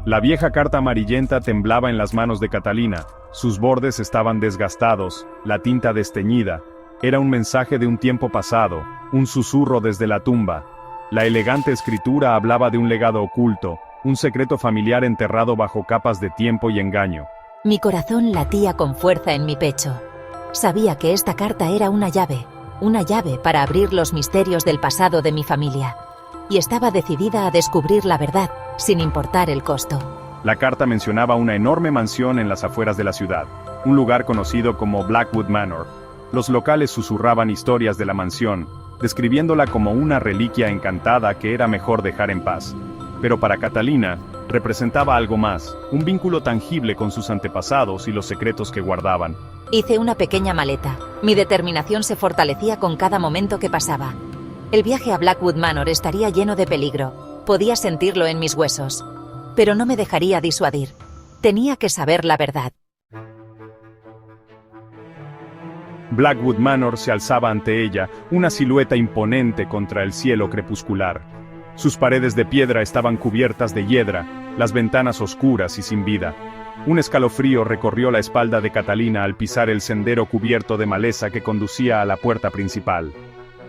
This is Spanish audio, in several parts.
La vieja carta amarillenta temblaba en las manos de Catalina, sus bordes estaban desgastados, la tinta desteñida. Era un mensaje de un tiempo pasado, un susurro desde la tumba. La elegante escritura hablaba de un legado oculto, un secreto familiar enterrado bajo capas de tiempo y engaño. Mi corazón latía con fuerza en mi pecho. Sabía que esta carta era una llave para abrir los misterios del pasado de mi familia. Y estaba decidida a descubrir la verdad, sin importar el costo. La carta mencionaba una enorme mansión en las afueras de la ciudad, un lugar conocido como Blackwood Manor. Los locales susurraban historias de la mansión, describiéndola como una reliquia encantada que era mejor dejar en paz. Pero para Catalina, representaba algo más, un vínculo tangible con sus antepasados y los secretos que guardaban. Hice una pequeña maleta. Mi determinación se fortalecía con cada momento que pasaba. El viaje a Blackwood Manor estaría lleno de peligro. Podía sentirlo en mis huesos. Pero no me dejaría disuadir. Tenía que saber la verdad. Blackwood Manor se alzaba ante ella, una silueta imponente contra el cielo crepuscular. Sus paredes de piedra estaban cubiertas de hiedra, las ventanas oscuras y sin vida. Un escalofrío recorrió la espalda de Catalina al pisar el sendero cubierto de maleza que conducía a la puerta principal.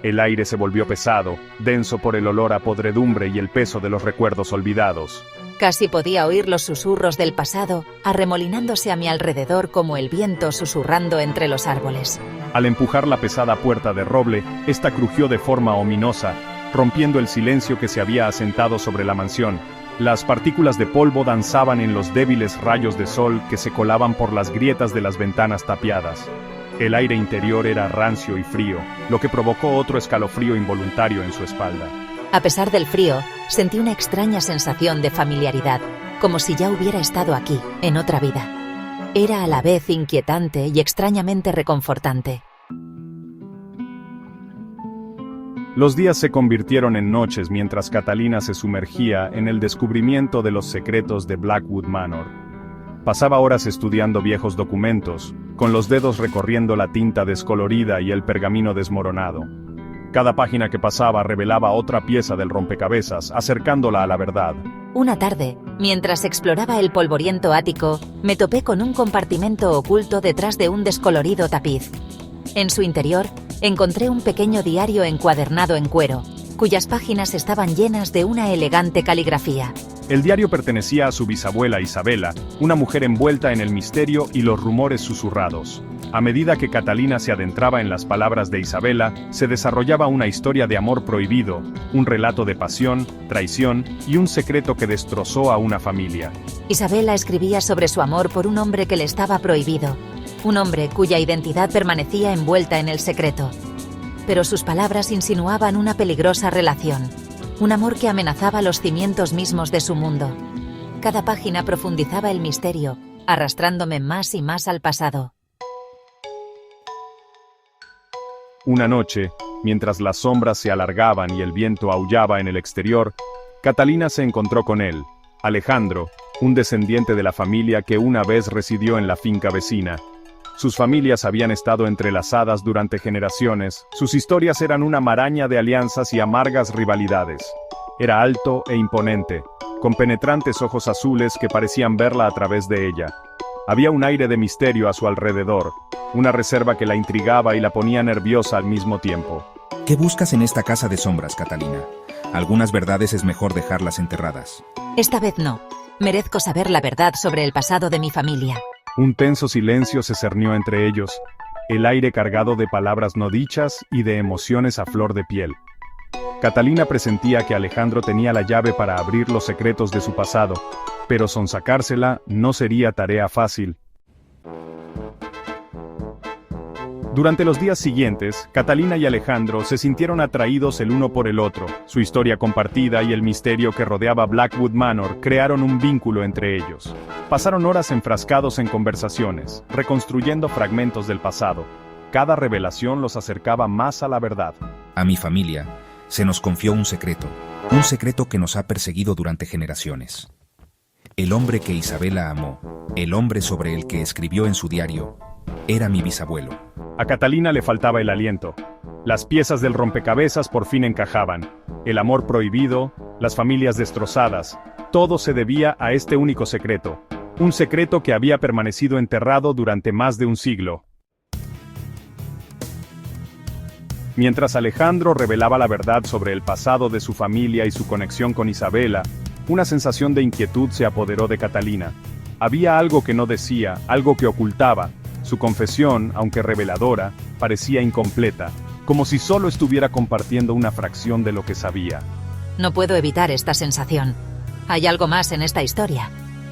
El aire se volvió pesado, denso por el olor a podredumbre y el peso de los recuerdos olvidados. Casi podía oír los susurros del pasado, arremolinándose a mi alrededor como el viento susurrando entre los árboles. Al empujar la pesada puerta de roble, esta crujió de forma ominosa, rompiendo el silencio que se había asentado sobre la mansión. Las partículas de polvo danzaban en los débiles rayos de sol que se colaban por las grietas de las ventanas tapiadas. El aire interior era rancio y frío, lo que provocó otro escalofrío involuntario en su espalda. A pesar del frío, sentí una extraña sensación de familiaridad, como si ya hubiera estado aquí, en otra vida. Era a la vez inquietante y extrañamente reconfortante. Los días se convirtieron en noches mientras Catalina se sumergía en el descubrimiento de los secretos de Blackwood Manor. Pasaba horas estudiando viejos documentos, con los dedos recorriendo la tinta descolorida y el pergamino desmoronado. Cada página que pasaba revelaba otra pieza del rompecabezas, acercándola a la verdad. Una tarde, mientras exploraba el polvoriento ático, me topé con un compartimento oculto detrás de un descolorido tapiz. En su interior, encontré un pequeño diario encuadernado en cuero, cuyas páginas estaban llenas de una elegante caligrafía. El diario pertenecía a su bisabuela Isabela, una mujer envuelta en el misterio y los rumores susurrados. A medida que Catalina se adentraba en las palabras de Isabela, se desarrollaba una historia de amor prohibido, un relato de pasión, traición y un secreto que destrozó a una familia. Isabela escribía sobre su amor por un hombre que le estaba prohibido, un hombre cuya identidad permanecía envuelta en el secreto. Pero sus palabras insinuaban una peligrosa relación, un amor que amenazaba los cimientos mismos de su mundo. Cada página profundizaba el misterio, arrastrándome más y más al pasado. Una noche, mientras las sombras se alargaban y el viento aullaba en el exterior, Catalina se encontró con él, Alejandro, un descendiente de la familia que una vez residió en la finca vecina. Sus familias habían estado entrelazadas durante generaciones, sus historias eran una maraña de alianzas y amargas rivalidades. Era alto e imponente, con penetrantes ojos azules que parecían verla a través de ella. Había un aire de misterio a su alrededor, una reserva que la intrigaba y la ponía nerviosa al mismo tiempo. ¿Qué buscas en esta casa de sombras, Catalina? Algunas verdades es mejor dejarlas enterradas. Esta vez no. Merezco saber la verdad sobre el pasado de mi familia. Un tenso silencio se cernió entre ellos, el aire cargado de palabras no dichas y de emociones a flor de piel. Catalina presentía que Alejandro tenía la llave para abrir los secretos de su pasado, pero sonsacársela no sería tarea fácil. Durante los días siguientes, Catalina y Alejandro se sintieron atraídos el uno por el otro. Su historia compartida y el misterio que rodeaba Blackwood Manor crearon un vínculo entre ellos. Pasaron horas enfrascados en conversaciones, reconstruyendo fragmentos del pasado. Cada revelación los acercaba más a la verdad. A mi familia se nos confió un secreto que nos ha perseguido durante generaciones. El hombre que Isabela amó, el hombre sobre el que escribió en su diario, era mi bisabuelo. A Catalina le faltaba el aliento. Las piezas del rompecabezas por fin encajaban. El amor prohibido, las familias destrozadas, Todo se debía a este único secreto. Un secreto que había permanecido enterrado durante más de un siglo. Mientras Alejandro revelaba la verdad sobre el pasado de su familia y su conexión con Isabela, una sensación de inquietud se apoderó de Catalina. Había algo que no decía, algo que ocultaba. Su confesión, aunque reveladora, parecía incompleta, como si solo estuviera compartiendo una fracción de lo que sabía. No puedo evitar esta sensación. Hay algo más en esta historia.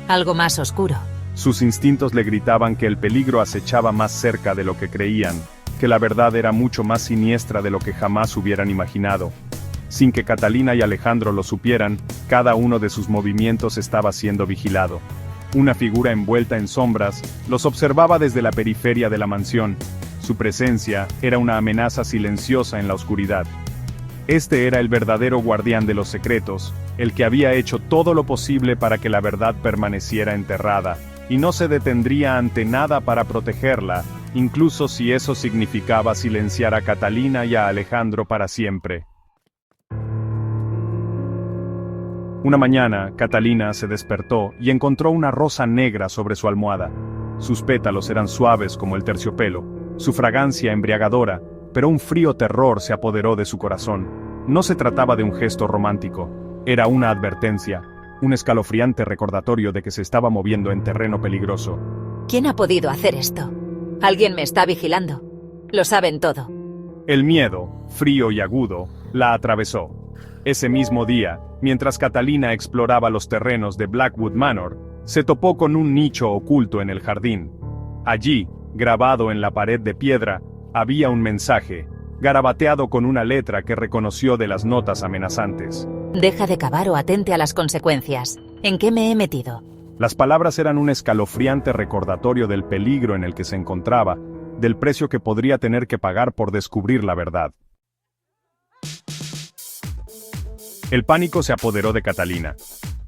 Algo más oscuro. Sus instintos le gritaban que el peligro acechaba más cerca de lo que creían, que la verdad era mucho más siniestra de lo que jamás hubieran imaginado. Sin que Catalina y Alejandro lo supieran, cada uno de sus movimientos estaba siendo vigilado. Una figura envuelta en sombras los observaba desde la periferia de la mansión. Su presencia era una amenaza silenciosa en la oscuridad. Este era el verdadero guardián de los secretos, el que había hecho todo lo posible para que la verdad permaneciera enterrada, y no se detendría ante nada para protegerla, incluso si eso significaba silenciar a Catalina y a Alejandro para siempre. Una mañana, Catalina se despertó y encontró una rosa negra sobre su almohada. Sus pétalos eran suaves como el terciopelo, su fragancia embriagadora, pero un frío terror se apoderó de su corazón. No se trataba de un gesto romántico, era una advertencia, un escalofriante recordatorio de que se estaba moviendo en terreno peligroso. ¿Quién ha podido hacer esto? Alguien me está vigilando. Lo saben todo. El miedo, frío y agudo, la atravesó. Ese mismo día, mientras Catalina exploraba los terrenos de Blackwood Manor, se topó con un nicho oculto en el jardín. Allí, grabado en la pared de piedra, había un mensaje, garabateado con una letra que reconoció de las notas amenazantes. Deja de cavar o atente a las consecuencias. ¿En qué me he metido? Las palabras eran un escalofriante recordatorio del peligro en el que se encontraba, del precio que podría tener que pagar por descubrir la verdad. El pánico se apoderó de Catalina.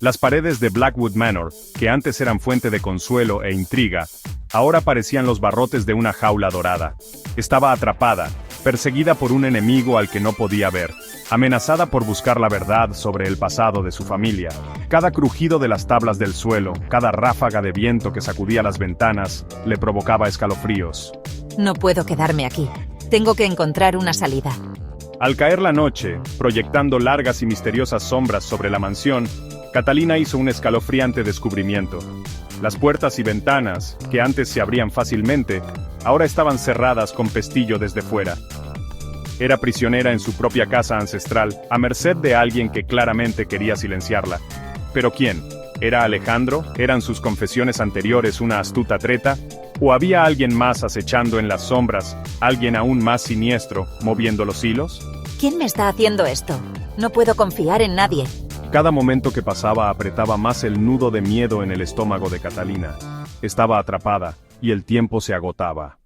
Las paredes de Blackwood Manor, que antes eran fuente de consuelo e intriga, ahora parecían los barrotes de una jaula dorada. Estaba atrapada, perseguida por un enemigo al que no podía ver, amenazada por buscar la verdad sobre el pasado de su familia. Cada crujido de las tablas del suelo, cada ráfaga de viento que sacudía las ventanas, le provocaba escalofríos. No puedo quedarme aquí. Tengo que encontrar una salida. Al caer la noche, proyectando largas y misteriosas sombras sobre la mansión, Catalina hizo un escalofriante descubrimiento. Las puertas y ventanas, que antes se abrían fácilmente, ahora estaban cerradas con pestillo desde fuera. Era prisionera en su propia casa ancestral, a merced de alguien que claramente quería silenciarla. ¿Pero quién? ¿Era Alejandro? ¿Eran sus confesiones anteriores una astuta treta? ¿O había alguien más acechando en las sombras, alguien aún más siniestro, moviendo los hilos? ¿Quién me está haciendo esto? No puedo confiar en nadie. Cada momento que pasaba apretaba más el nudo de miedo en el estómago de Catalina. Estaba atrapada, y el tiempo se agotaba.